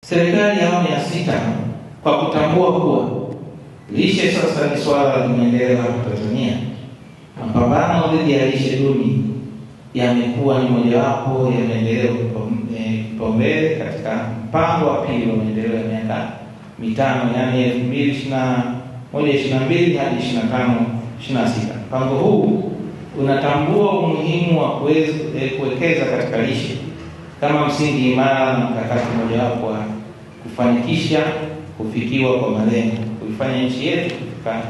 Serikali ya awamu ya sita kwa kutambua kuwa lishe sasa ni swala la maendeleo hapa Tanzania, mapambano dhidi ya lishe duni yamekuwa ni mojawapo ya maendeleo kipaumbele katika mpango wa pili wa maendeleo ya miaka mitano, yani 2021-22 hadi 25-26. Mpango huu unatambua umuhimu wa kuwekeza katika lishe kama msingi imara na mkakati mojawapo wa kufanikisha kufikiwa kwa malengo, kuifanya nchi yetu kufika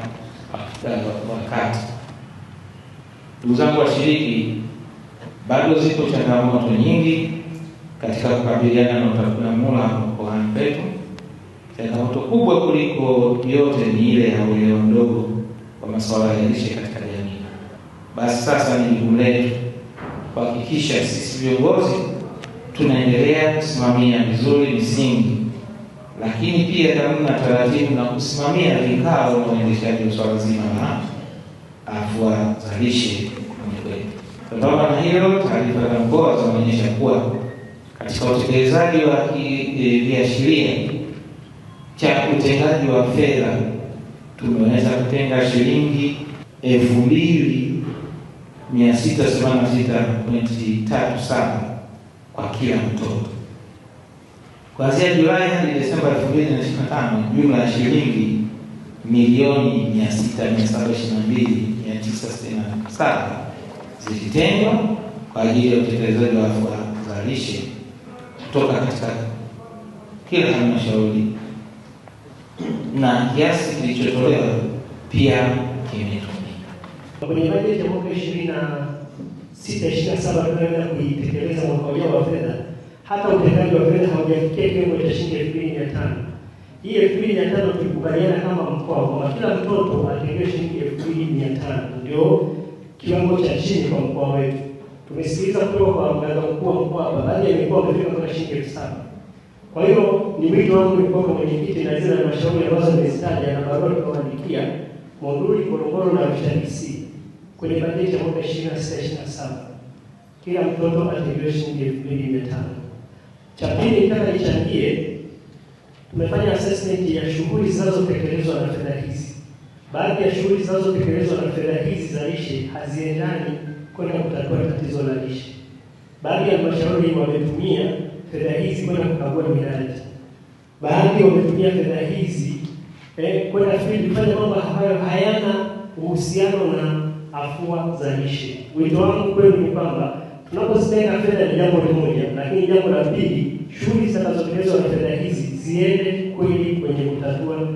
wakati. Ndugu zangu washiriki, bado zipo changamoto nyingi katika kukabiliana na utapiamlo mkoani kwetu. Changamoto kubwa kuliko yote ni ile ya uelewa mdogo wa masuala ya lishe katika jamii. Basi sasa ni jukumu letu kuhakikisha sisi viongozi tunaendelea kusimamia vizuri misingi, lakini pia namna taratibu na kusimamia vikao na uendeshaji wa swala zima la afua za lishe kwetu. Kutokana na hilo, taarifa za mkoa zinaonyesha kuwa katika utekelezaji wa viashiria cha utengaji wa fedha tumeweza kutenga shilingi 2686.37 kwa kila mtoto. Kuanzia Julai hadi Desemba 2025, jumla ya shilingi milioni 600,722,967 zilitengwa kwa ajili ya utekelezaji wa afua za lishe kutoka katika kila halmashauri, na kiasi kilichotolewa pia kimetumika. Kwenye bajeti ya mwaka 26-27 tunaenda kuitekeleza mwaka ujao wa fedha, hata utengaji wa fedha haujafikia kiwango cha shilingi 2,500. Hii 2,500 tulikubaliana kama mkoa kwamba kila mtoto atengewe shilingi 2,500, ndio kiwango cha chini kwa mkoa wetu. Tumesikiliza kutoka kwa mganga mkuu wa mkoa, baadhi ya mikoa wamefika mpaka shilingi 7,000. Kwa hiyo ni wito wangu kwa mwenyekiti na zile halmashauri ambazo nimezitaja na barua tukawaandikia Monduli, Ngorongoro na Arusha DC, kwenye bajeti ya mwaka 26-27 kila mtoto atengewe shilingi 2,500. Cha pili, nataka nichangie, tumefanya assessment ya shughuli zinazotekelezwa na fedha hizi. Baadhi ya shughuli zinazotekelezwa na fedha hizi za lishe haziendani kwenda kutatua tatizo la lishe. Baadhi ya halmashauri wametumia fedha hizi kwenda kukagua miradi. Baadhi wametumia fedha hizi kwenda kufanya mambo ambayo hayana uhusiano na afua za lishe. Wito wangu kwenu ni kwamba tunapozitenga fedha ni jambo moja, lakini jambo la pili, shughuli zitakazotekelezwa na fedha hizi ziende kweli kwenye kutatua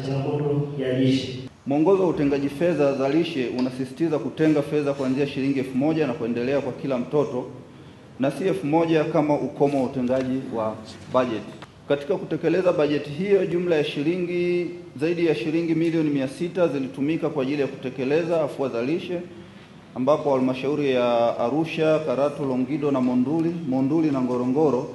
changamoto ya lishe. Mwongozo wa utengaji fedha za lishe unasisitiza kutenga fedha kuanzia shilingi 1,000 na kuendelea kwa kila mtoto, na si 1,000 kama ukomo wa utengaji wa bajeti. Katika kutekeleza bajeti hiyo, jumla ya zaidi ya shilingi milioni 600 zilitumika kwa ajili ya kutekeleza afua za lishe, ambapo halmashauri ya Arusha, Karatu, Longido na Monduli na Ngorongoro